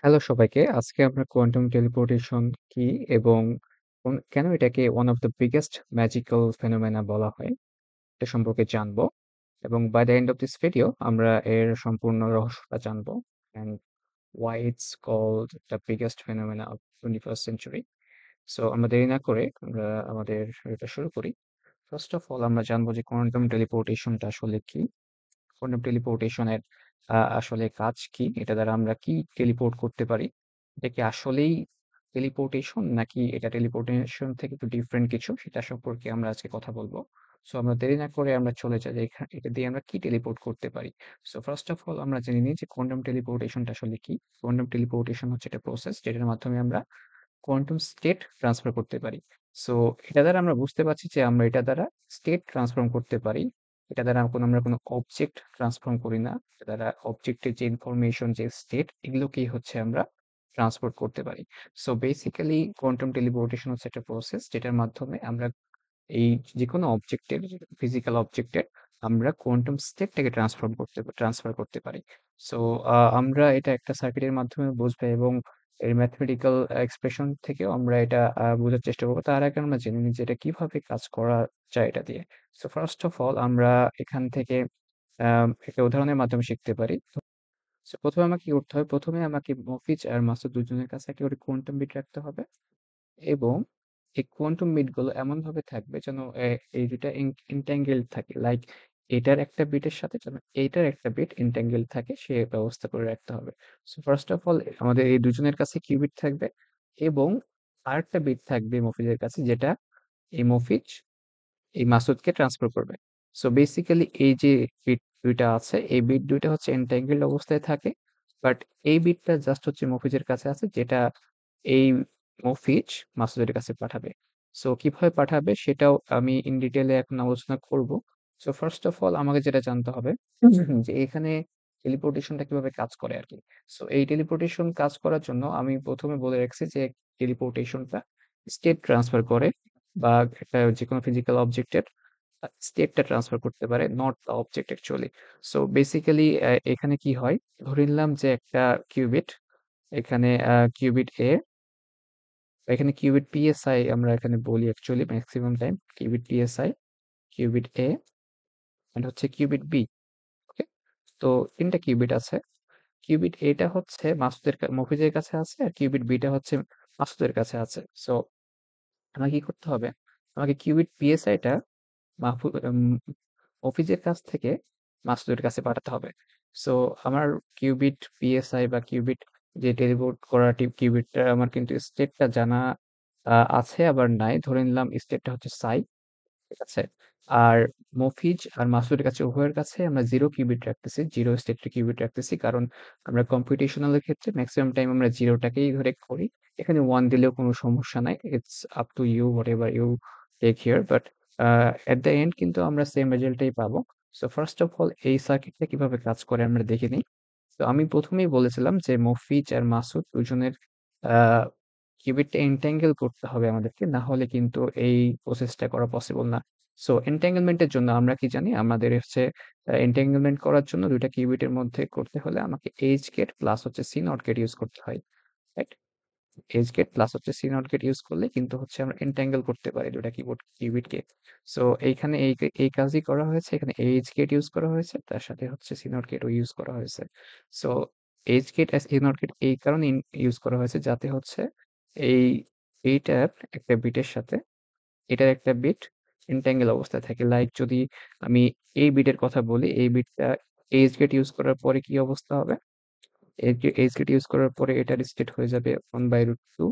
Hello সবাইকে। আজকে আমরা কোয়ান্টাম টেলিপোর্টেশন কি এবং কেন এটাকে one of the biggest magical phenomena বলা হয়, এটা সম্পর্কে জানবো। এবং by the end of this video আমরা এর সম্পূর্ণ রহস্যটা জানবো and why it's called the biggest phenomena of 21st century. So আমরা দেরি না করে আমরা আমাদের এটা শুরু করি। ফার্স্ট অফ অল আমরা জানবো যে কোয়ান্টাম টেলিপোর্টেশনটা আসলে কি। কোয়ান্টাম টেলিপোর্টেশনের আসলে কাজ কি? এটা দ্বারা আমরা কি টেলিপোর্ট করতে পারি? এটা কি আসলেই টেলিপোর্টেশন নাকি এটা টেলিপোর্টেশন থেকে একটু ডিফারেন্ট কিছু? সেটা সম্পর্কে আমরা আজকে কথা বলবো। সো আমরা দেরি না করে আমরা চলে যাই যে এটা দিয়ে আমরা কি টেলিপোর্ট করতে পারি। সো ফার্স্ট অফ অল আমরা জেনে নিই যে কোয়ান্টাম টেলিপোর্টেশনটা আসলে কি? কোয়ান্টাম টেলিপোর্টেশন হচ্ছে একটা প্রসেস যেটার মাধ্যমে আমরা কোয়ান্টাম স্টেট ট্রান্সফার করতে পারি। সো এটা দ্বারা আমরা বুঝতে পারছি যে আমরা এটা দ্বারা স্টেট ট্রান্সফর্ম করতে পারি। এটা দ্বারা আমরা কোনো অবজেক্ট ট্রান্সফর্ম করি না। এটা দ্বারা অবজেক্টের যে ইনফরমেশন, যে স্টেট, এগুলোকেই হচ্ছে আমরা ট্রান্সপোর্ট করতে পারি। সো বেসিক্যালি কোয়ান্টাম টেলিপোর্টেশন হচ্ছে একটা প্রসেস যেটার মাধ্যমে আমরা এই যেকোনো অবজেক্টের, ফিজিক্যাল অবজেক্টের আমরা কোয়ান্টাম স্টেটটাকে ট্রান্সফার করতে পারি। সো আমরা এটা একটা সার্কিটের মাধ্যমে বুঝবো এবং এর ম্যাথমেটিক্যাল এক্সপ্রেশন থেকেও আমরা এটা বোঝার চেষ্টা করবো। তার আগে আমরা জেনে নিই যে এটা কিভাবে কাজ করা যায় এটা দিয়ে। সো ফার্স্ট অফ অল আমরা এখান থেকে একটা উদাহরণের মাধ্যমে শিখতে পারি। সো প্রথমে আমাকে কি করতে হবে? প্রথমে আমাকে মফিজ আর মাসুদ দুজনের কাছে একটা করে কোয়ান্টাম বিট রাখতে হবে। এবং এই কোয়ান্টাম বিট গুলো এমনভাবে থাকবে যেন এই ২ টা entangled থাকে। লাইক এটার একটা বিটের সাথে যেন এইটার একটা বিট entangled থাকে সে ব্যবস্থা করে রাখতে হবে। সো ফার্স্ট অফ অল আমাদের এই দুজনের কাছে কিউবিট থাকবে এবং আরেকটা বিট থাকবে মফিজের কাছে যেটা এই মফিজ এই মাসুদকে ট্রান্সফার করবে। সো বেসিক্যালি এই যে বিট ২ টা আছে, এই বিট ২ টা হচ্ছে entangled অবস্থায় থাকে। বাট এই বিটটা জাস্ট হচ্ছে মফিজের কাছে আছে যেটা এই মফিজ মাসুদের কাছে পাঠাবে। সো কিভাবে পাঠাবে সেটাও আমি ইন ডিটেইলে এখন আলোচনা করব। সো ফার্স্ট অফ অল আমাকে যেটা জানতে হবে যে এখানে টেলিপোর্টেশনটা কিভাবে কাজ করে আরকি। সো এই টেলিপোর্টেশন কাজ করার জন্য আমি ১ম এ বলে রাখছি যে টেলিপোর্টেশনটা স্টেট ট্রান্সফার করে বা একটা যেকোনো ফিজিক্যাল অবজেক্টের স্টেটটা ট্রান্সফার করতে পারে, not the object actually. So basically এখানে কি হয়? ধরে নিলাম যে একটা কিউবিট, এখানে কিউবিট A, এখানে কিউবিট PSI আমরা এখানে বলি actually maximum time. Cubit PSI, cubit A and হচ্ছে কিউবিট B। ওকে? তো ৩ টা কিউবিট আছে। কিউবিট A টা হচ্ছে মফিজের কাছে আছে আর কিউবিট B টা হচ্ছে মাসুদের কাছে আছে। সো আমাকে কি করতে হবে? আমাকে কিউবিট PSI টা মফিজের কাছ থেকে মাসুদের কাছে পাঠাতে হবে। সো আমার কিউবিট PSI বা কিউবিট যে টেলিপোর্ট করা কিউবিটটা আমার কিন্তু স্টেটটা জানা আছে আবার নাই। ধরে নিলাম স্টেটটা হচ্ছে সাই। ঠিক আছে? আর মফিজ আর মাসুদের কাছে উভয়ের কাছে আমরা 0 কিউবিট রাখতেছি। 0 স্টেটের কিউবিট রাখতেছি। কারণ আমরা কম্পিউটেশনাল এর ক্ষেত্রে মেক্সিমাম টাইম আমরা 0 টাকেই ধরে করি। এখানে 1 দিলেও কোনো সমস্যা নাই। It's up to you whatever you take here. But at the end কিন্তু আমরা সেম রেজাল্টটাই পাবো। সো ফার্স্ট অফ অল এই সার্কিটটা কিভাবে কাজ করে আমরা দেখে নিই। তো আমি ১ম এই বলেছিলাম যে মফিজ আর মাসুদ দুজনের আ কিউবিটটা এনট্যাঙ্গেল করতে হবে আমাদেরকে। না হলে কিন্তু এই প্রসেসটা করা পসিবল না। সো এনট্যাঙ্গেলমেন্ট এর জন্য আমরা কি জানি? আমাদের হচ্ছে এনট্যাঙ্গেলমেন্ট করার জন্য ২ টা কিউবিটের মধ্যে করতে হলে আমাকে এইচ গেট প্লাস হচ্ছে সি নট গেট ইউজ করতে হয়। রাইট? এজ গেট প্লাস হচ্ছে সি নট গেট ইউজ করলে কিন্তু হচ্ছে আমরা এনট্যাঙ্গেল করতে পারি ২ টা কিউবিটকে। সো এইখানে এই কাজই করা হয়েছে। এখানে এজ গেট ইউজ করা হয়েছে। তার সাথে হচ্ছে সি নট গেটও ইউজ করা হয়েছে। সো এজ গেট আর সি নট গেট এই কারণে ইউজ করা হয়েছে যাতে হচ্ছে এই এইটার একটা বিটের সাথে এটার একটা বিট এনট্যাঙ্গেল অবস্থায় থাকে। লাইক যদি আমি এই বিটের কথা বলি, এই বিটটা এজ গেট ইউজ করার পরে কি অবস্থা হবে? এজ গেট ইউজ করার পরে এটার স্টেট হয়ে যাবে 1/√2।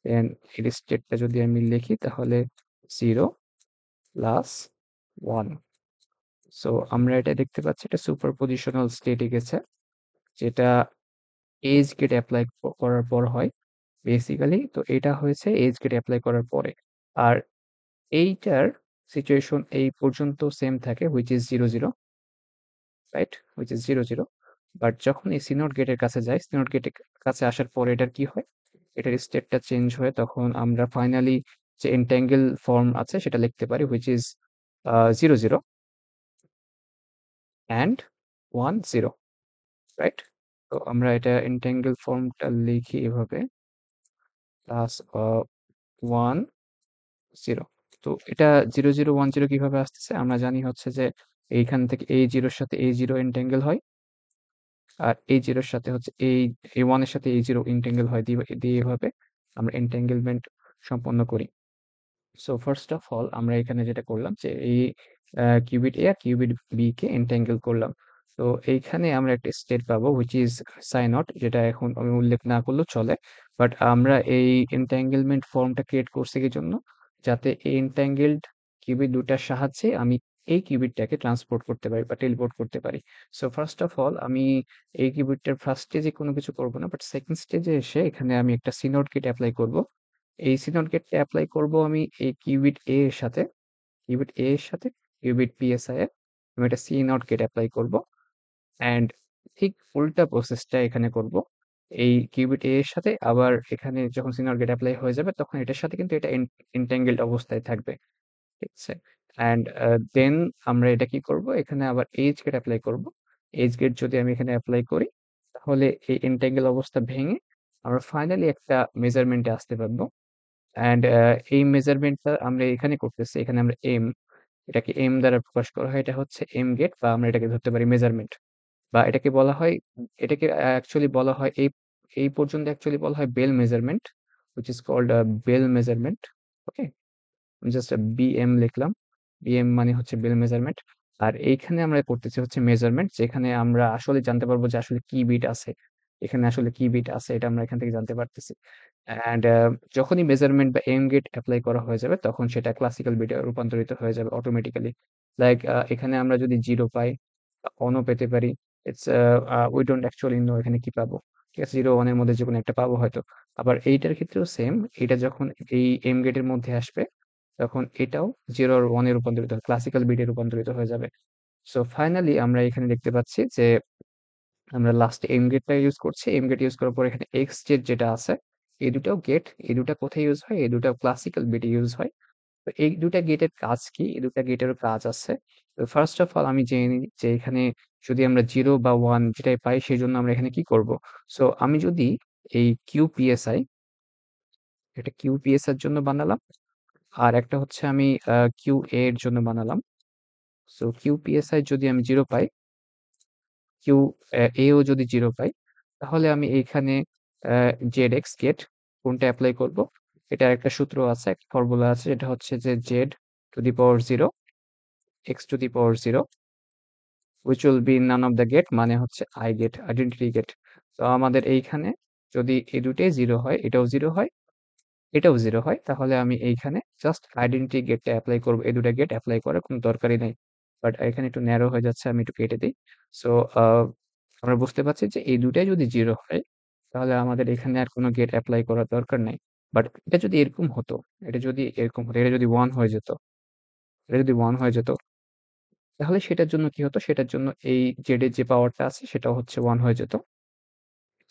দেন এর স্টেটটা যদি আমি লিখি তাহলে 0 প্লাস 1। সো আমরা এটা দেখতে পাচ্ছি এটা সুপারপজিশনাল স্টেটে গেছে যেটা এজ গেট এপ্লাই করার পর হয় বেসিক্যালি। তো এটা হয়েছে এজ গেট এপ্লাই করার পরে। আর এইটার সিচুয়েশন এই পর্যন্ত সেম থাকে which is 0 0, right? Which is 0 0। But যখন এই সিনট গেটের কাছে যায়, সিনট গেটের কাছে আসার পরে এটার কি হয়? এটার স্টেটটা চেঞ্জ হয়ে তখন আমরা ফাইনালি যে এনট্যাঙ্গেল ফর্ম আছে সেটা লিখতে পারি হুইচ ইজ 0 0 অ্যান্ড 1 0, রাইট? তো আমরা এটা এন্ট্যাঙ্গল ফর্মটা লিখি এভাবে প্লাস 1 0। তো এটা 0 0 1 0 কিভাবে আসতেছে আমরা জানি হচ্ছে যে এইখান থেকে এই জিরোর সাথে এই জিরো এন্ট্যাঙ্গেল হয়, আর এই জিরোর সাথে হচ্ছে এই ওয়ান এর সাথে এই জিরো এন্ট্যাঙ্গেল হয়, দিয়ে দিয়ে এভাবে আমরা এন্ট্যাঙ্গেলমেন্ট সম্পন্ন করি। সো ফার্স্ট অফ অল আমরা এখানে যেটা করলাম যে এই কিউবিট এ আর কিউবিট বি কে এন্ট্যাঙ্গেল করলাম। তো এইখানে আমরা একটা স্টেট পাবো হুইচ ইজ সাইনট, যেটা এখন আমি উল্লেখ না করলেও চলে। বাট আমরা এই এন্ট্যাঙ্গেলমেন্ট ফর্মটা ক্রিয়েট করছি কি জন্য, যাতে এই এন্ট্যাঙ্গেলড কিউবিট দুটার সাহায্যে আমি এই কিউবিটটাকে ট্রান্সপোর্ট করতে পারি বা টেলিপোর্ট করতে পারি। সো ফার্স্ট অফ অল আমি এই কিউবিটটার ফার্স্ট স্টেজে কোনো কিছু করব না, বাট সেকেন্ড স্টেজে এসে এখানে আমি একটা সিনোড কিট অ্যাপ্লাই করব। এই সিনোড গেটটা এপ্লাই করব আমি এই কিউবিট এ এর সাথে, কিউবিট এ এর সাথে কিউবিট পিএসআই এর আমি একটা সি নট গেট অ্যাপ্লাই করব। অ্যান্ড ঠিক উল্টা প্রসেসটা এখানে করব। এই কিউবিট এ এর সাথে আবার এখানে যখন সি নট গেট অ্যাপ্লাই হয়ে যাবে তখন এটার সাথে কিন্তু এটা এন্ট্যাঙ্গেলড অবস্থায় থাকবে, ঠিক আছে? অ্যান্ড দেন আমরা এটা কি করব, এখানে আবার এজ গেট অ্যাপ্লাই করব। এজ গেট যদি আমি এখানে অ্যাপ্লাই করি তাহলে এই এন্ট্যাঙ্গেল অবস্থা ভেঙে আমরা ফাইনালি একটা মেজারমেন্টে আসতে পারবো। অ্যান্ড এই মেজারমেন্টটা আমরা এখানে করতেছি, এখানে আমরা এটাকে এম দ্বারা প্রকাশ করা হয়, এটা হচ্ছে এম গেট, বা আমরা এটাকে ধরতে পারি মেজারমেন্ট, বা এটাকে বলা হয়, এটাকে অ্যাকচুয়ালি বলা হয় এই এই পর্যন্ত অ্যাকচুয়ালি বলা হয় Bell measurement, which is called Bell measurement. Okay, just BM লিখলাম। বিএম মানে হচ্ছে বেল মেজারমেন্ট। আর এইখানে আমরা করতেছি হচ্ছে মেজারমেন্ট, যেখানে আমরা আসলে জানতে পারবো যে আসলে কি বিট আছে, এখানে আসলে কি বিট আছে এটা আমরা এখান থেকে জানতে পারতেছি। অ্যান্ড যখনই মেজারমেন্ট বা এম গেট অ্যাপ্লাই করা হয়ে যাবে তখন সেটা ক্লাসিক্যাল বিটে রূপান্তরিত হয়ে যাবে অটোমেটিক্যালি। লাইক এখানে আমরা যদি জিরো পাই, অনও পেতে পারি, it's we don't actually know এখানে কি পাবো। ঠিক আছে, জিরো ওয়ানের মধ্যে যে কোনো একটা পাবো হয়তো। আবার এইটার ক্ষেত্রেও সেম, এটা যখন এই এম গেটের মধ্যে আসবে তখন এটাও জিরো আর ওয়ানে রূপান্তরিত হয়, ক্লাসিক্যাল বিটে রূপান্তরিত হয়ে যাবে। সো ফাইনালি আমরা এখানে দেখতে পাচ্ছি যে আমরা লাস্ট এম গেটটা ইউজ করছি। এম গেট ইউজ করার পর এখানে এক্স জেড যেটা আছে, এই দুটাও গেট, এই দুটা কোথায় ইউজ হয়, এই দুটা ক্লাসিক্যাল বিটে ইউজ হয়। তো এই দুটা গেটের কাজ কি, এই দুটা গেটেরও কাজ আছে। তো ফার্স্ট অফ অল আমি জেনে নিই যে এখানে যদি আমরা জিরো বা ওয়ান যেটাই পাই সেই জন্য আমরা এখানে কি করব। সো আমি যদি এই কিউপিএসআই, এটা কিউপিএস এর জন্য বানালাম, আর একটা হচ্ছে আমি কিউ এর জন্য বানালাম। সো কিউপিএসআই যদি আমি জিরো পাই, কিউ এও যদি জিরো পাই, তাহলে আমি এইখানে জেড এক্স গেট কোনটা অ্যাপ্লাই করব। এটার একটা সূত্র আছে, একটা ফর্মুলা আছে, এটা হচ্ছে যে Z to the power zero x to the power zero which will be none of the gate, মানে হচ্ছে আই গেট, আইডেন্টিটি গেট। তো আমাদের এইখানে যদি এই দুটোই জিরো হয়, এটাও জিরো হয়, এটাও জিরো হয়, তাহলে আমি এইখানে জাস্ট আইডেন্টিটি গেটটা অ্যাপ্লাই করবো। এই দুটা গেট অ্যাপ্লাই করার কোনো দরকারই নাই। বাট এখানে একটু ন্যারো হয়ে যাচ্ছে, আমি একটু কেটে দিই। সো আমরা বুঝতে পারছি যে এই দুটাই যদি জিরো হয় তাহলে আমাদের এখানে আর কোনো গেট অ্যাপ্লাই করার দরকার নাই। বাট এটা যদি এরকম হতো, এটা যদি এরকম হতো, এটা যদি ওয়ান হয়ে যেত, এটা যদি ওয়ান হয়ে যেত, তাহলে সেটার জন্য কি হতো, সেটার জন্য এই জেড এর যে পাওয়ারটা আছে সেটাও হচ্ছে ওয়ান হয়ে যেত।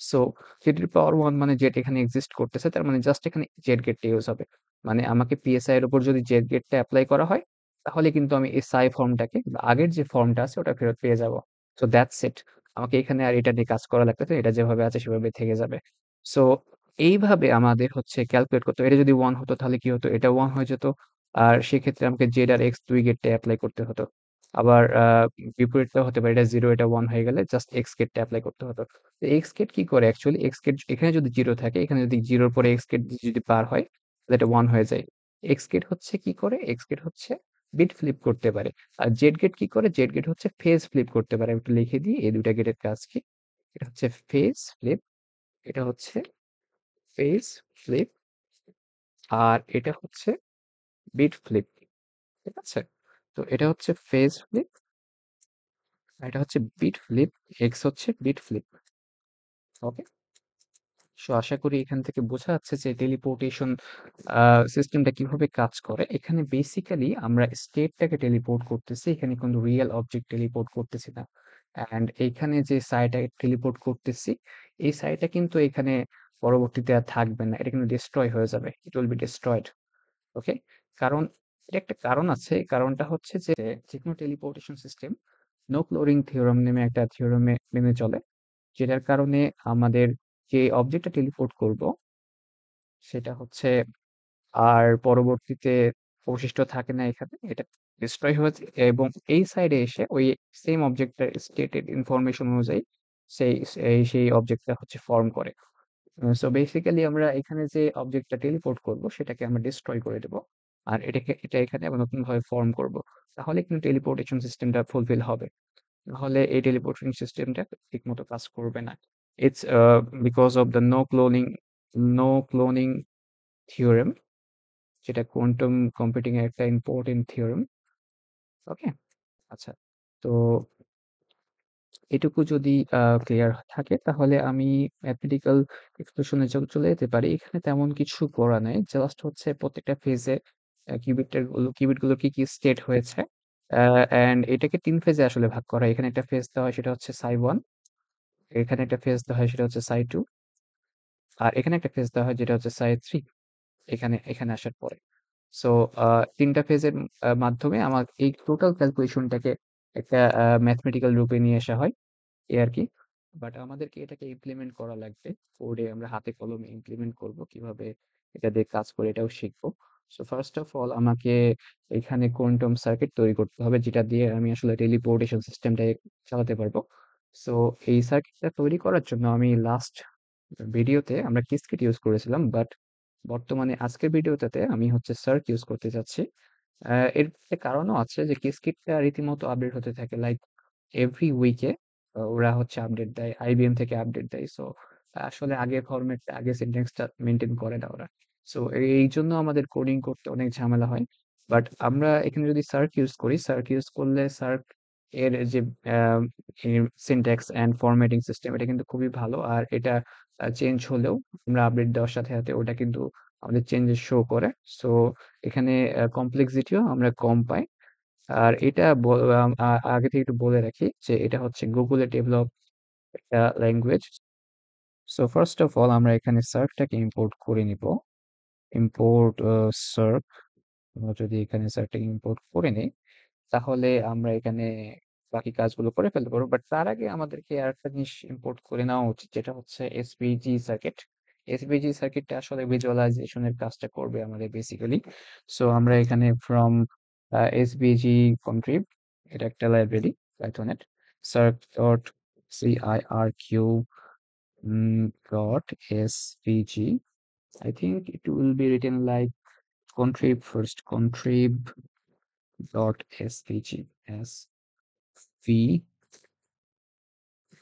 সো জেড এর পাওয়ার ওয়ান মানে জেড এখানে এক্সিস্ট করতেছে, তার মানে জাস্ট এখানে জেড গেটটা ইউজ হবে। মানে আমাকে পিএসআই এর উপর যদি জেড গেটটা অ্যাপ্লাই করা হয় তাহলে কিন্তু আমি এই সাই ফর্মটাকে বা আগের যে ফর্মটা আছে ওটা ফেরত পেয়ে যাব। So that's it. আমাকে এখানে আর এটা নিয়ে কাজ করা লাগতেছে না, এটা যেভাবে আছে সেভাবে থেকে যাবে। সো এইভাবে আমাদের হচ্ছে ক্যালকুলেট করতে হবে। এটা যদি ওয়ান হতো তাহলে কি হতো, এটা ওয়ান হয়ে যেত, আর সেক্ষেত্রে আমাকে জেড আর এক্স দুই গেটটা অ্যাপ্লাই করতে হতো। আবার বিপরীতটাও হতে পারে, এটা জিরো এটা ওয়ান হয়ে গেলে জাস্ট এক্স গেটটা অ্যাপ্লাই করতে হতো। তো এক্স গেট কি করে অ্যাকচুয়ালি, এক্স গেট এখানে যদি জিরো থাকে, এখানে যদি জিরোর পরে এক্স গেট যদি পার হয় তাহলে এটা ওয়ান হয়ে যায়। এক্স গেট হচ্ছে কি করে, এক্স গেট হচ্ছে বিট ফ্লিপ করতে পারে। আর জেড গেট কি করে, জেড গেট হচ্ছে ফেজ ফ্লিপ করতে পারে। আমি একটু লিখে দিই এই দুইটা গেটের কাজ কি। এটা হচ্ছে ফেজ ফ্লিপ, এটা হচ্ছে ফেজ ফ্লিপ, আর এটা হচ্ছে বিট ফ্লিপ, ঠিক আছে? তো এটা হচ্ছে ফেজ ফ্লিপ, আর এটা হচ্ছে বিট ফ্লিপ, এক্স হচ্ছে বিট ফ্লিপ। ওকে, সো আশা করি এখান থেকে বোঝা যাচ্ছে যে টেলিপোর্টেশন সিস্টেমটা কিভাবে কাজ করে। এখানে বেসিক্যালি আমরা স্টেটটাকে টেলিপোর্ট করতেছি, এখানে কোনো রিয়েল অবজেক্ট টেলিপোর্ট করতেছি না। অ্যান্ড এইখানে যে সাইটটা টেলিপোর্ট করতেছি, এই সাইটটা কিন্তু এখানে পরবর্তীতে আর থাকবে না, এটা কিন্তু ডিস্ট্রয় হয়ে যাবে, ইট উইল বি ডিস্ট্রয়েড। ওকে, কারণ এটা একটা কারণ আছে, এই কারণটা হচ্ছে যে যে কোনো টেলিপোর্টেশন সিস্টেম নো ক্লোরিং থিওরাম নামে একটা থিওরামে মেনে চলে। যেটার কারণে আমাদের যে অবজেক্টটা টেলিপোর্ট করব সেটা হচ্ছে আর পরবর্তীতে অবশিষ্ট থাকে না এখানে। এটা ডিস্ট্রয় হয়ে যায় এবং এই সাইডে এসে ওই সেম অবজেক্টটার স্টেটেড ইনফরমেশন অনুযায়ী সেই অবজেক্টটা হচ্ছে ফর্ম করে। সো বেসিক্যালি আমরা এখানে যে অবজেক্টটা টেলিপোর্ট করব সেটাকে আমরা ডিস্ট্রয় করে দেব। আর এটা এখানে আবার নতুনভাবে ফর্ম করব। তাহলে কিন্তু টেলিপোর্টেশন সিস্টেমটা ফুলফিল হবে। নাহলে এই টেলিপোর্টেশন সিস্টেমটা ঠিকমতো কাজ করবে না। It's because of the no cloning theorem, যেটা কোয়ান্টাম কম্পিউটিং এর একটা ইম্পর্টেন্ট থিওরেম। ওকে? আচ্ছা। তো এটুকু যদি ক্লিয়ার থাকে তাহলে আমি ম্যাথমেটিক্যাল এক্সপ্রেশনে চলে যেতে পারি। এখানে তেমন কিছু করা নাই। জাস্ট হচ্ছে প্রত্যেকটা ফেজে কিউবিট গুলো কি স্টেট হয়েছে। অ্যান্ড এটাকে ৩ ফেজে আসলে ভাগ করা হয়। এখানে একটা ফেজ দেওয়া হয় সেটা হচ্ছে সাই 1, এখানে একটা ফেজ দেওয়া হয় সেটা হচ্ছে সাই 2, আর এখানে একটা ফেজ দেওয়া হয় যেটা হচ্ছে সাই 3 এখানে আসার পরে। সো ৩ টা ফেজের মাধ্যমে আমার এই টোটাল ক্যালকুলেশনটাকে একটা ম্যাথমেটিক্যাল রূপে নিয়ে আসা হয়। এই আরকি। বাট আমাদেরকে এটাকে ইমপ্লিমেন্ট করা লাগবে। কোডে আমরা হাতে কলমে ইমপ্লিমেন্ট করব। কিভাবে এটা দিয়ে কাজ করে এটাও শিখব। সো ফার্স্ট অফ অল আমাকে এখানে কোয়ান্টাম সার্কিট তৈরি করতে হবে যেটা দিয়ে আমি আসলে টেলিপোর্টেশন সিস্টেমটা চালাতে পারবো। সো এই সার্কিটটা তৈরি করার জন্য আমি লাস্ট ভিডিওতে আমরা qiskit ইউজ করেছিলাম। বাট বর্তমানে আজকের ভিডিওটাতে আমি হচ্ছে সার্ক ইউজ করতে চাচ্ছি। এর একটা কারণও আছে যে qiskitটা রীতিমতো আপডেট হতে থাকে। লাইক এভরি উইকে ওরা হচ্ছে আপডেট দেয়। আইবিএম থেকে আপডেট দেয়। সো আসলে আগের ফরম্যাটটা, আগের সিনট্যাক্সটা মেইনটেইন করে না ওরা। সো এইজন্য আমাদের কোডিং করতে অনেক ঝামেলা হয়। বাট আমরা এখানে যদি সার্ক ইউজ করি, সার্ক ইউজ করলে সার্ক এর যে আম সিনট্যাক্স অ্যান্ড ফরম্যাটিং সিস্টেম এটা কিন্তু খুবই ভালো। আর এটা চেঞ্জ হলেও আমরা আপডেট দেওয়ার সাথে ওটা কিন্তু আমাদের চেঞ্জেস শো করে। সো এখানে কমপ্লেক্সিটিও আমরা কম পাই। আর এটা আগে থেকে একটু বলে রাখি যে এটা হচ্ছে গুগলে ডেভেলপ একটা language. So first of all আমরা এখানে সার্কটাকে ইম্পোর্ট করে নিব। Import SAARC. আমরা যদি এখানে সার্কটাকে ইম্পোর্ট করে নিই তাহলে আমরা এখানে বাকি কাজগুলো করে ফেলতে পারবো। বাট তার আগে আমাদেরকে আরেকটা জিনিস ইম্পোর্ট করে নেওয়া উচিত যেটা হচ্ছে এসভিজি সার্কিট। এসভিজি সার্কিটটা আসলে ভিজুয়ালাইজেশনের কাজটা করবে আমাদের বেসিক্যালি। সো আমরা এখানে ফ্রম এসভিজি কন্ট্রিব, এটা একটা লাইব্রেরি পাইথনের, circ dot CIRQ dot svg. I think it will be written like contrib first, contrib dot svg,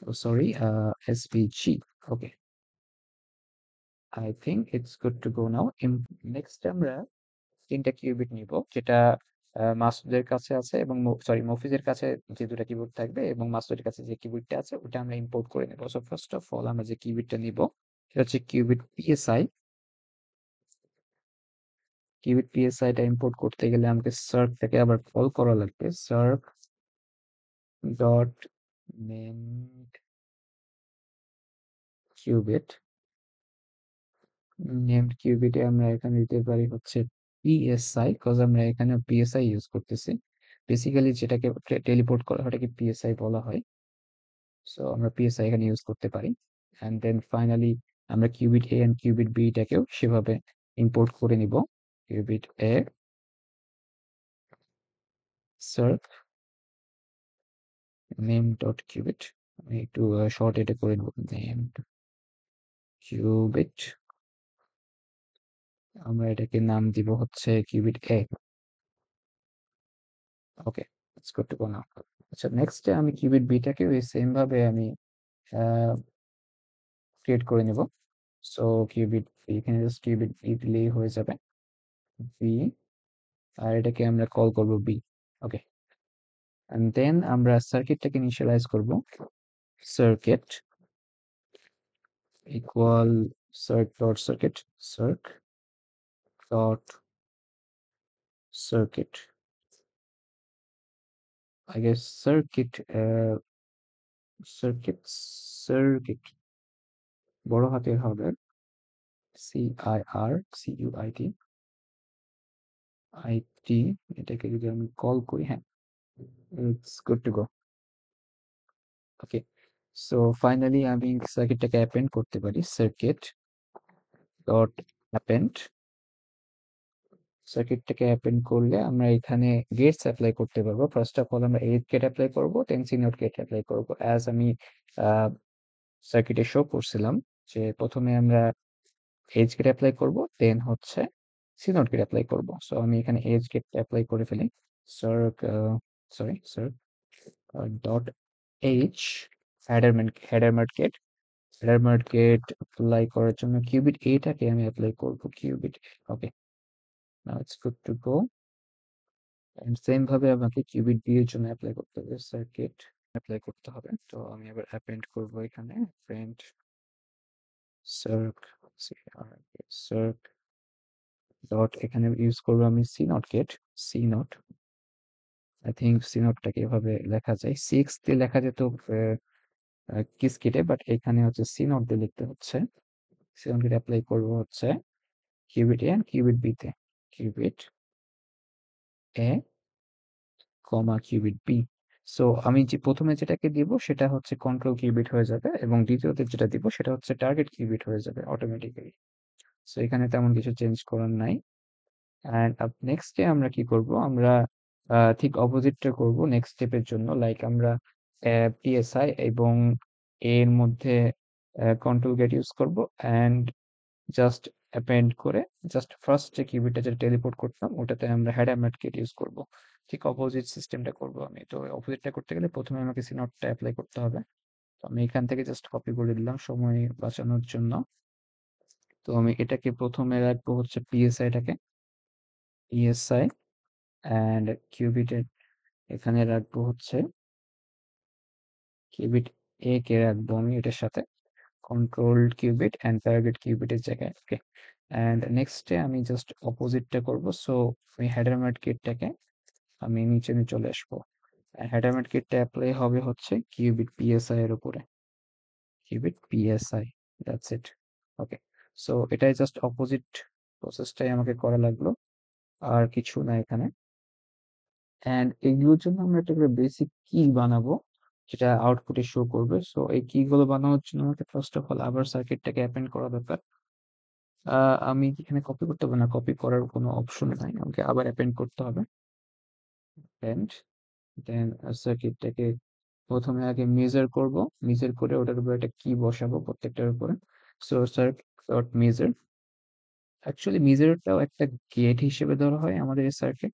oh sorry, svg. Okay, I think it's good to go now. Next আমরা ৩টা cubit নিব যেটা মাসুদের কাছে আছে এবং মফিজের কাছে যে ২টা কিবোর্ড থাকবে এবং মাসুদের কাছে যে কিবোর্ডটা আছে ওটা আমরা ইম্পোর্ট করে নেব। সো ফার্স্ট অফ অল আমরা যে কিউবিটটা নিব সেটা হচ্ছে কিউবিট পিএসআই। কিউবিট পিএসআইটা ইম্পোর্ট করতে গেলে আমাকে সার্কটাকে আবার কল করা লাগবে। Circ dot name qubit. Named কিউবিটে আমরা এখানে দিতে পারি হচ্ছে পিএসআই, কজ আমরা এখানে পিএসআই ইউজ করতেছি। বেসিক্যালি যেটাকে টেলিপোর্ট করা হয় ওটাকে পিএসআই বলা হয়। সো আমরা পিএসআই এখানে ইউজ করতে পারি। অ্যান্ড দেন ফাইনালি আমরা qubit A and qubit B টাকেও সেভাবে ইম্পোর্ট করে নিব। Qubit A circ name dot qubit, আমি একটু শর্ট এটা করে নেব, নেম কিউবিট। আমরা এটাকে নাম দিব হচ্ছে qubit A. Okay, it's good to go now. আচ্ছা, নেক্সট আমি কিউবিট বিটাকে ওই সেম ভাবে আমি ক্রিয়েট করে নিব। সো কিউবিট এখানে জাস্ট কিউবিট বি দিলেই হয়ে যাবে। বি, আর এটাকে আমরা কল করব বি। ওকে, এন্ড দেন আমরা সার্কিটটাকে ইনিশিয়ালাইজ করব। Circuit equal SAARC dot circuit, SAARC dot circuit. I guess circuit circuit বড় হাতের হবে, CIRCUIT, এটাকে যদি আমি কল করি, হ্যাঁ, it's good to go. Okay, so finally আমি সার্কিটটাকে অ্যাপেন্ড করতে পারি। সার্কিট ডট অ্যাপেন্ড, সার্কিটটাকে অ্যাপেন্ড করলে আমরা এখানে গেটস অ্যাপ্লাই করতে পারবো। ফার্স্ট অফ অল আমরা এইট গেট অ্যাপ্লাই করবো, দেন সি নট গেট অ্যাপ্লাই করবো। অ্যাজ আমি সার্কিটে শো করছিলাম যে প্রথমে আমরা এজ গেট অ্যাপ্লাই করব, দেন হচ্ছে সি নট গেট অ্যাপ্লাই করব। সো আমি এখানে এজ গেট অ্যাপ্লাই করে ফেলি। Circ circ dot H header market apply করার জন্য কিউবিট এটাকে আমি অ্যাপ্লাই করব, qubit. Okay, now it's good to go. And same ভাবে আমাকে কিউবিট বি এর জন্য অ্যাপ্লাই করতে হবে, সার্কিট অ্যাপ্লাই করতে হবে। তো আমি আবার অ্যাপেন্ড করব এখানে, অ্যাপেন্ড সার্ক সার্ক ডট, এখানে ইউজ করবো আমি C NOT gate, C NOT. I think C নটটাকে এভাবে লেখা যায়, সিক্স দিয়ে লেখা যেত কিসকিটে, বাট এখানে হচ্ছে সি নট দিয়ে লিখতে হচ্ছে। সি নট গেট অ্যাপ্লাই করবো হচ্ছে কিউবিট এ কিউবিট বি তে, কিউবিট এ কমা কিউবিট বি। সো আমি যে প্রথমে যেটাকে দিব সেটা হচ্ছে কন্ট্রোল কিউবিট হয়ে যাবে, এবং দ্বিতীয়তে যেটা দিব সেটা হচ্ছে টার্গেট কিউবিট হয়ে যাবে অটোমেটিক্যালি। সো এখানে তেমন কিছু চেঞ্জ করার নাই। অ্যান্ড নেক্সটে আমরা কি করব, আমরা ঠিক অপোজিটটা করব নেক্সট স্টেপের জন্য। লাইক আমরা পিএসআই এবং এর মধ্যে কন্ট্রোল গেট ইউজ করব, অ্যান্ড জাস্ট অ্যাপেন্ড করে জাস্ট ফার্স্ট যে কিউবিটটা যেটা টেলিপোর্ট করতাম ওটাতে আমরা হ্যাডারম্যাট গেট ইউজ করব। ঠিক অপোজিট সিস্টেমটা করব আমি। তো অপোজিটটা করতে গেলে প্রথমে আমাকে সিনটটা অ্যাপ্লাই করতে হবে। তো আমি এখান থেকে জাস্ট কপি করে দিলাম সময় বাঁচানোর জন্য। তো আমি এটাকে প্রথমে রাখবো হচ্ছে পিএসআইটাকে, পিএসআই, অ্যান্ড কিউবিটের এখানে রাখবো হচ্ছে কিউবিট এ কে রাখবো আমি এটার সাথে, কন্ট্রোল কিউবিট অ্যান্ড টার্গেট কিউবিটের জায়গায়। ওকে, অ্যান্ড নেক্সটে আমি জাস্ট অপোজিটটা করব। সো আমি হেডারম্যাট কিটটাকে আমি নিচে নিয়ে চলে আসবো। হেডারম্যাট কিটটা অ্যাপ্লাই হবে হচ্ছে কিউবিট পিএসআই এর উপরে, cubit PSI, that's it. Okay, so এটাই জাস্ট অপোজিট প্রসেসটাই আমাকে করা লাগলো, আর কিছু না এখানে। অ্যান্ড এগুলোর জন্য আমরা একটা করে বেসিক কি বানাবো যেটা আউটপুটে শো করবে। সো এই কি গুলো বানানোর জন্য আমাকে ফার্স্ট অফ অল আবার সার্কিটটাকে অ্যাপেন্ড করা দরকার। আমি এখানে কপি করতে হবে না, কপি করার কোনো অপশন নাই, আমাকে আবার অ্যাপেন্ড করতে হবে। অ্যান্ড দেন সার্কিটটাকে প্রথমে আগে মেজার করব, মেজার করে ওটার উপরে একটা কি বসাবো প্রত্যেকটার উপরে। So circuit dot measure, actually মেজারটাও একটা গেট হিসেবে ধরা হয় আমাদের এই সার্কিট,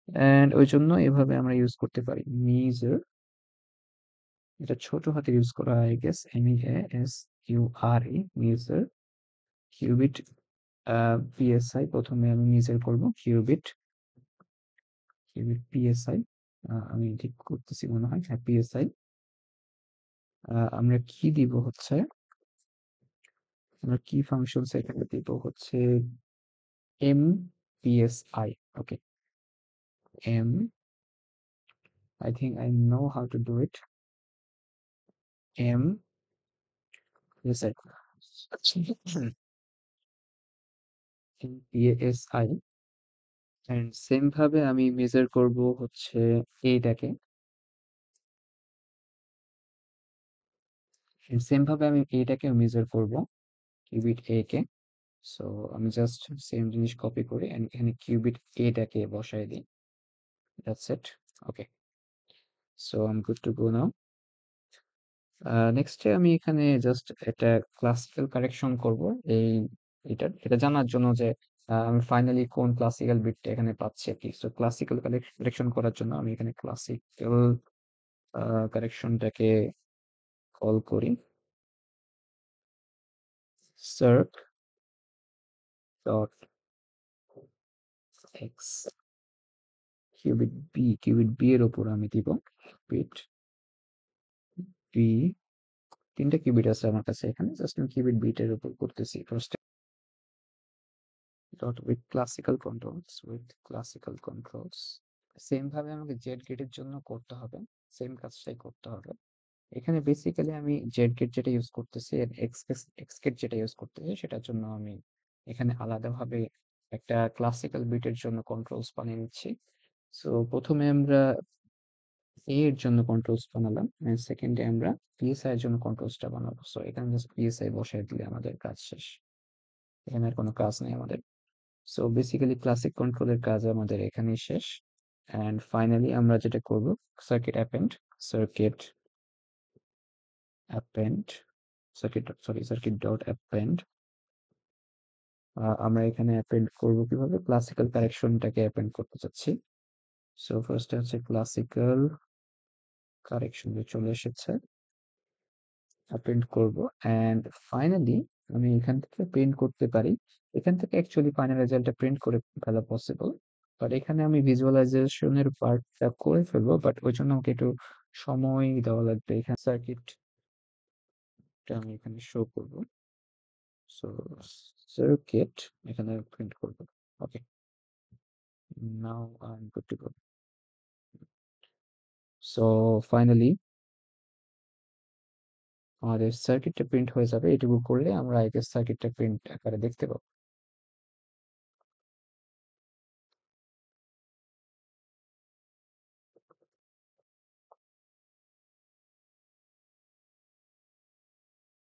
অ্যান্ড ওই জন্য এভাবে আমরা ইউজ করতে পারি মেজার। এটা ছোট হাতে ইউজ করা হয়, I guess, MEASURE, measure cubit PSI. প্রথমে আমি মেজার করব কিউবিট, কিউবিট পিএসআই, আমি ঠিক করতেছি মনে হয়, হ্যাঁ পিএসআই। আমরা কি দিব হচ্ছে, আমরা কি ফাংশন এখানে দিব হচ্ছে M PSI. Okay, M, I think I know how to do it, M PSI, M PSI. And same ভাবে আমি মেজার করব হচ্ছে এইটাকে, সেম ভাবে আমি এটাকেও মেজার করব, কিউবিট এ কে। সো আমি জাস্ট সেম জিনিস কপি করে and এখানে কিউবিট এটাকে বসাই দিই, that's it. Okay, so I am good to go now. নেক্সটে আমি এখানে জাস্ট একটা ক্লাসিক্যাল কারেকশন করব এই এটা জানার জন্য যে আমি ফাইনালি কোন ক্লাসিক্যাল বিটটা এখানে পাচ্ছি আর কি। সো ক্লাসিক্যাল কারেকশন করার জন্য আমি এখানে ক্লাসিক্যাল কারেকশনটাকে কল করি, circ dot X, qubit B এর উপর আমি দিব বিট বি, তিনটা কিউবিট আছে আমার কাছে এখানে, জাস্ট আমি কিউবিট বিট এর উপর করতেছি first. Dot with classical controls same ভাবে আমাকে জেড গেটের জন্য করতে হবে, সেম কাজটাই করতে হবে। এখানে বেসিক্যালি আমি জেড গেট যেটা ইউজ করতেছি আর এক্স গেট যেটা ইউজ করতেছি সেটার জন্য আমি এখানে আলাদাভাবে একটা ক্লাসিক্যাল বিটের জন্য কন্ট্রোলস বানিয়ে নিচ্ছি। সো প্রথমে আমরা এর জন্য কন্ট্রোলস বানালাম এন্ড সেকেন্ডে আমরা পিএসআই এর জন্য কন্ট্রোলসটা বানাবো। সো এখানে জাস্ট পিএসআই বসাই দিলে আমাদের কাজ শেষ। এখানে আর কোনো কাজ নেই আমাদের। সো বেসিক্যালি ক্লাসিক কন্ট্রোলের কাজ আমাদের এখানেই শেষ। অ্যান্ড ফাইনালি আমরা যেটা করব, circuit append, circuit append, circuit dot append. আমরা এখানে অ্যাপেন্ড করব কিভাবে, ক্লাসিক্যাল কারেকশনটাকে অ্যাপেন্ড করতে চাচ্ছি। সো ফার্স্টে হচ্ছে ক্লাসিক্যাল কারেকশন যে চলে এসেছে, প্রিন্ট করব। অ্যান্ড ফাইনালি আমি এখান থেকে প্রিন্ট করতে পারি। এখান থেকে অ্যাকচুয়ালি ফাইনাল রেজাল্টটা প্রিন্ট করে ফেলা পসিবল, বাট এখানে আমি ভিজুয়ালাইজেশনের পার্টটা করে ফেলবো, বাট ওই জন্য আমাকে একটু সময় দেওয়া লাগবে। এখানে সার্কিটটা আমি এখানে শো করব। সো সার্কিট এখানে প্রিন্ট করব। Okay, now I am good to go. So finally আমাদের সার্কিটটা প্রিন্ট হয়ে যাবে। এটুকু করলে আমরা আই গেস সার্কিটটা প্রিন্ট আকারে দেখতে পাবো।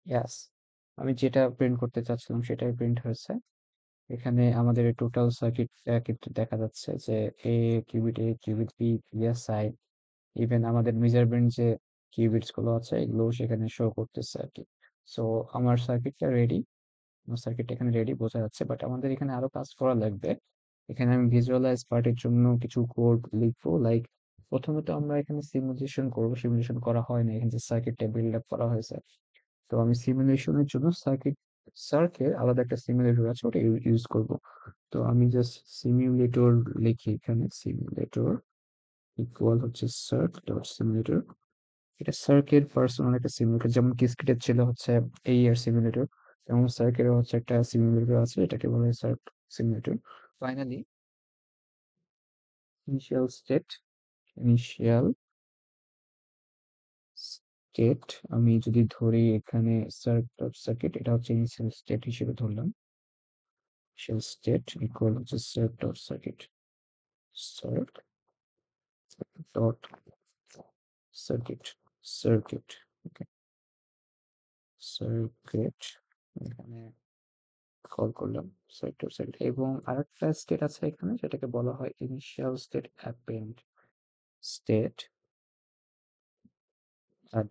ইয়াস, আমি যেটা প্রিন্ট করতে চাচ্ছিলাম সেটাই প্রিন্ট হয়েছে। এখানে আমাদের টোটাল সার্কিটটা কিন্তু দেখা যাচ্ছে যে এ কিউবিট, এ কিউবিট বি, পিএসআই, ইভেন আমাদের মেজারমেন্ট যে কিউবিটস গুলো আছে এগুলো সেখানে শো করতেছে আর কি। সো আমার সার্কিটটা রেডি, আমার সার্কিটটা এখানে রেডি বোঝা যাচ্ছে, বাট আমাদের এখানে আরো কাজ করা লাগবে। এখানে আমি ভিজুয়ালাইজ পার্টের জন্য কিছু কোড লিখবো। লাইক প্রথমত আমরা এখানে সিমুলেশন করবো, সিমুলেশন করা হয় না, এখানে যে সার্কিটটা বিল্ড আপ করা হয়েছে। তো আমি সিমুলেশনের জন্য সার্কের আলাদা একটা সিমুলেটর আছে, ওটা ইউজ করব। তো আমি জাস্ট সিমুলেটর লিখি এখানে, সিমুলেটর ইকুয়াল হচ্ছে সার্ক ডট সিমুলেটর। এটা সার্কের পার্সোনাল একটা সিমুলেটর, যেমন কিসকেটের ছিল হচ্ছে এই এর সিমুলেটর, এবং সার্কেরও হচ্ছে একটা সিমুলেটর আছে, এটাকে বলা হয় SAARC simulator. Finally initial state, initial state আমি যদি ধরি এখানে সার্ক ডট সার্কিট, এটা হচ্ছে ইনিশিয়াল স্টেট হিসেবে ধরলাম। Initial state equal হচ্ছে set dot circuit, set dot circuit, circuit, okay, circuit এখানে কল করলাম set dot circuit, এবং আরেকটা স্টেট আছে এখানে সেটাকে বলা হয় initial state append, state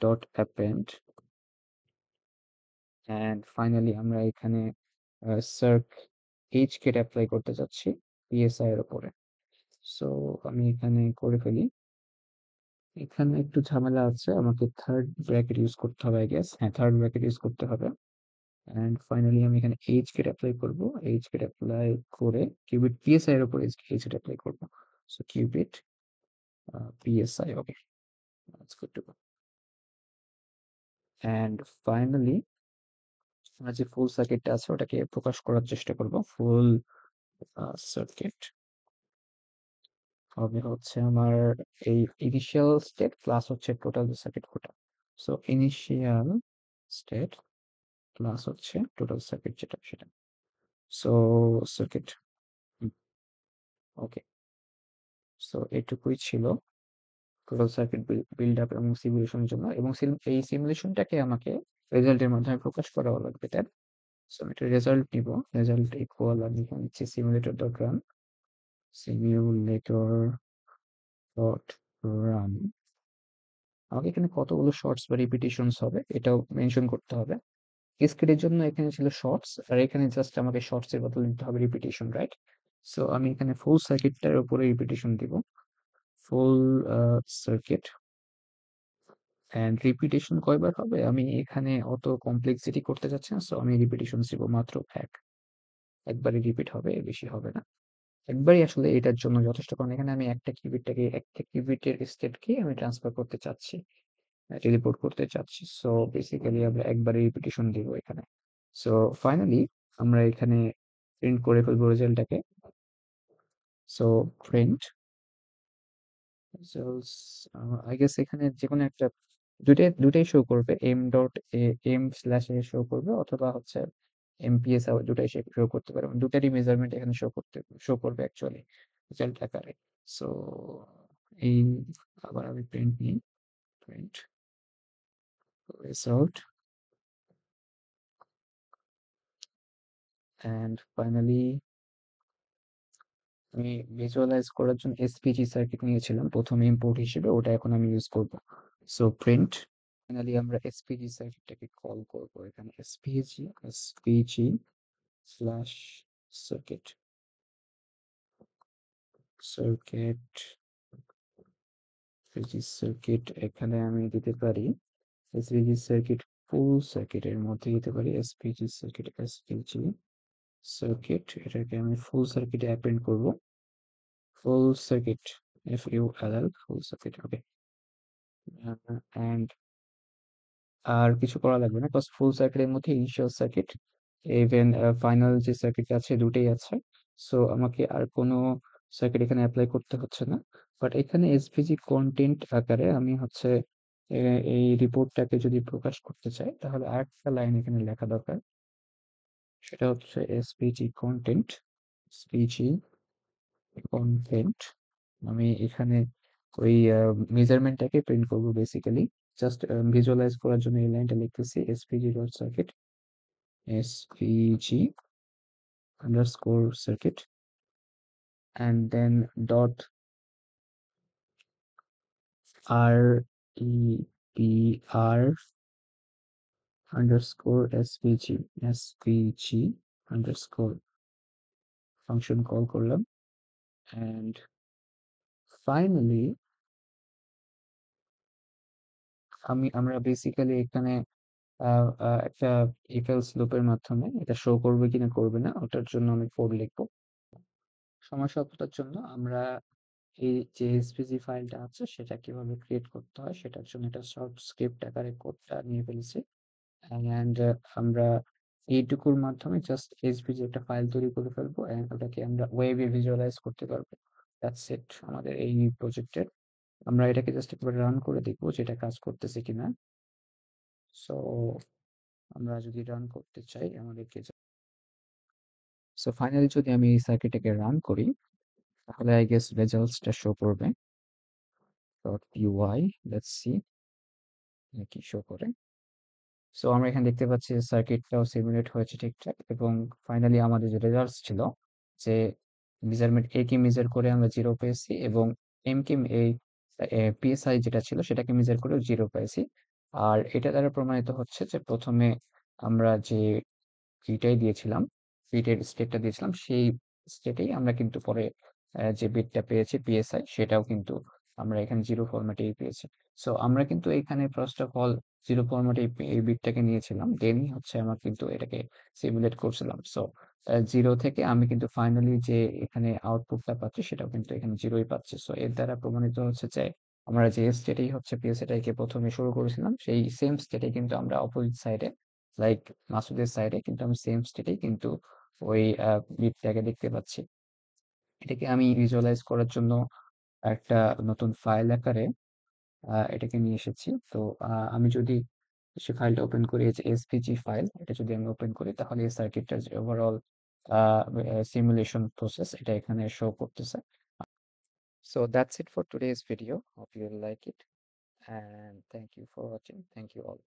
dot append, and finally আমরা এখানে circ h কে অ্যাপ্লাই করতে যাচ্ছি PSI এর উপরে। সো আমি এখানে করে ফেলি। এখানে একটু ঝামেলা আছে, আমাকে থার্ড ব্র্যাকেট ইউজ করতে হবে আই গেস। হ্যাঁ, থার্ড ব্র্যাকেট ইউজ করতে হবে। অ্যান্ড ফাইনালি আমি এখানে এইচ গেট অ্যাপ্লাই করব। এইচ গেট অ্যাপ্লাই করে কিউবিট পিএসআই এর উপর এইচ গেট অ্যাপ্লাই করব। So cubit PSI, okay, that's good to go. And finally আমরা যে ফুল সার্কিটটা আছে ওটাকে প্রকাশ করার চেষ্টা করব। ফুল সার্কিট হবে হচ্ছে আমার এই ইনিশিয়াল স্টেট প্লাস হচ্ছে টোটাল সার্কিট কোটা। সো ইনিশিয়াল স্টেট প্লাস হচ্ছে টোটাল সার্কিট যেটা সেটা। সো সার্কিট, ওকে, সো এটুকুই ছিল টোটাল সার্কিট বিল্ড আপ এবং সিমুলেশনের জন্য, এবং এই সিমুলেশনটাকে আমাকে রেজাল্টের মাধ্যমে প্রকাশ করাও লাগবে তাই। সো আমি একটা রেজাল্ট নিব, রেজাল্ট ইকুয়াল আমি এখানে নিচ্ছি simulator dot run, simulator dot run. আমাকে এখানে কতগুলো শর্টস বা রিপিটিশনস হবে এটাও মেনশন করতে হবে। স্কিডের জন্য এখানে ছিল শর্টস, আর এখানে জাস্ট আমাকে শর্টস এর বদলে নিতে হবে রিপিটিশন, রাইট? সো আমি এখানে ফুল সার্কিটটার উপরে রিপিটিশন দিব, ফুল সার্কিট। অ্যান্ড রিপিটেশন কয়বার হবে আমি এখানে অত কমপ্লেক্সিটি করতে চাচ্ছি না, সো আমি রিপিটেশন দিব মাত্র একবারই রিপিট হবে, এর বেশি হবে না। একবারই আসলে এটার জন্য যথেষ্ট, কারণ এখানে আমি একটা কিউবিটের স্টেটকে আমি ট্রান্সফার করতে চাচ্ছি, টেলিপোর্ট করতে চাচ্ছি। সো বেসিক্যালি আমরা একবারই রিপিটেশন দিব এখানে। সো ফাইনালি আমরা এখানে প্রিন্ট করে ফেলবো রেজাল্টটাকে। So print results, I guess এখানে যেকোনো একটা, দুটাই শো করবে, এম স্ল্যাশ এ শো করবে, অথবা হচ্ছে এমপিএস দুটাই শো করতে পারে, দুটারই মেজারমেন্ট এখানে শো করবে অ্যাকচুয়ালি রেজাল্ট আকারে। সো এই আবার আমি প্রিন্ট নিই, প্রিন্ট রেজাল্ট, অ্যান্ড ফাইনালি আমি ভিজুয়ালাইজ করার জন্য এসপিজি সার্কিট নিয়েছিলাম প্রথমে ইম্পোর্ট হিসেবে, ওটা এখন আমি ইউজ করব। সো প্রিন্ট, ফাইনালি আমরা এসপিজি সার্কিটটাকে কল করব এখানে, SPG slash circuit, circuit SPG circuit, এখানে আমি দিতে পারি এসপিজি সার্কিট ফুল সার্কিটের মধ্যে দিতে পারি এসপিজি সার্কিট, এসপিজি সার্কিট, এটাকে আমি ফুল সার্কিটে অ্যাপেন্ড করব, full circuit, FULL, full circuit, okay. And আর কিছু করা লাগবে না, বাস ফুল সার্কিটের মধ্যে ইনিশিয়াল সার্কিট ইভেন ফাইনাল যে সার্কিট আছে দুটোই আছে। সো আমাকে আর কোনো সার্কিট এখানে অ্যাপ্লাই করতে হচ্ছে না। বাট এখানে এসভিজি কন্টেন্ট আকারে আমি হচ্ছে এই রিপোর্টটাকে যদি প্রকাশ করতে চাই তাহলে আরেকটা লাইন এখানে লেখা দরকার, সেটা হচ্ছে এসভিজি কন্টেন্ট, এসভিজি কন্টেন্ট। আমি এখানে ওই মেজারমেন্টটাকে প্রিন্ট করবো বেসিক্যালি, জাস্ট ভিজুয়ালাইজ করার জন্য এই লাইনটা লিখতেছি, SVG dot circuit, SVG underscore circuit, and then dot REPR underscore SVG underscore function call করলাম, and finally আমরা বেসিক্যালি এখানে একটা if else লুপের মাধ্যমে এটা শো করবে কিনা করবে না ওটার জন্য আমি কোড লিখবো। সময় স্বল্পতার জন্য আমরা এই যে এসভিজি ফাইলটা আছে সেটা কিভাবে ক্রিয়েট করতে হয় সেটার জন্য একটা শর্ট স্ক্রিপ্ট আকারে কোডটা নিয়ে ফেলেছি, অ্যান্ড আমরা এইটুকুর মাধ্যমে জাস্ট এসভিজি একটা ফাইল তৈরি করে ফেলবো, অ্যান্ড ওটাকে আমরা ওয়েবে ভিজুয়ালাইজ করতে পারবো। দ্যাটস ইট আমাদের এই প্রজেক্টের। আমরা এটাকে জাস্ট একবার রান করে দেখবো যেটা কাজ করতেছে কিনা। সো আমরা যদি রান করতে চাই আমাদেরকে, সো ফাইনালি যদি আমি এই সার্কিটটাকে রান করি তাহলে আই গেস রেজাল্টসটা শো করবে। ডট ইউআই, লেটস সি কি শো করে। সো আমরা এখানে দেখতে পাচ্ছি সার্কিটটাও সিমুলেট হয়েছে ঠিকঠাক, এবং ফাইনালি আমাদের যে রেজাল্টস ছিল যে মেজারমেন্ট এ কে মেজার করে আমরা 0 পেয়েছি, এবং এম কে এই পিএসআই যেটা ছিল সেটাকে মেজার করেও 0 পেয়েছি। আর এটা দ্বারা প্রমাণিত হচ্ছে যে প্রথমে আমরা যে ফিটাই দিয়েছিলাম, ফিটের স্টেটটা দিয়েছিলাম, সেই স্টেটেই আমরা কিন্তু পরে যে বিটটা পেয়েছি পিএসআই সেটাও কিন্তু আমরা এখানে 0 ফরম্যাটেই পেয়েছি। সো আমরা কিন্তু এখানে ফার্স্ট অফ অল 0 ফরম্যাটে এই বিটটাকে নিয়েছিলাম, দেনই হচ্ছে আমরা কিন্তু এটাকে সিমুলেট করছিলাম। সো 0 থেকে আমি কিন্তু ফাইনালি যে এখানে আউটপুটটা পাচ্ছি সেটাও কিন্তু এখানে 0ই পাচ্ছি। সো এর দ্বারা প্রমাণিত হচ্ছে যে আমরা যে স্টেটেই হচ্ছে পিএসএটাকে প্রথমে শুরু করেছিলাম সেই সেম স্টেটে কিন্তু আমরা অপোজিট সাইডে, লাইক মাসুদের সাইডে কিন্তু আমি সেম স্টেটেই কিন্তু ওই বিটটাকে দেখতে পাচ্ছি। এটাকে আমি ভিজুয়ালাইজ করার জন্য একটা নতুন ফাইল আকারে এটাকে নিয়ে এসেছি। তো আমি যদি সে ফাইলটা ওপেন করি, এই যে এসভিজি ফাইল, এটা যদি আমি ওপেন করি তাহলে এই সার্কিটটার যে ওভারঅল সিমুলেশন প্রসেস এটা এখানে শো করতেছে। So that's it for today's video. Hope you like it, and thank you for watching. Thank you all.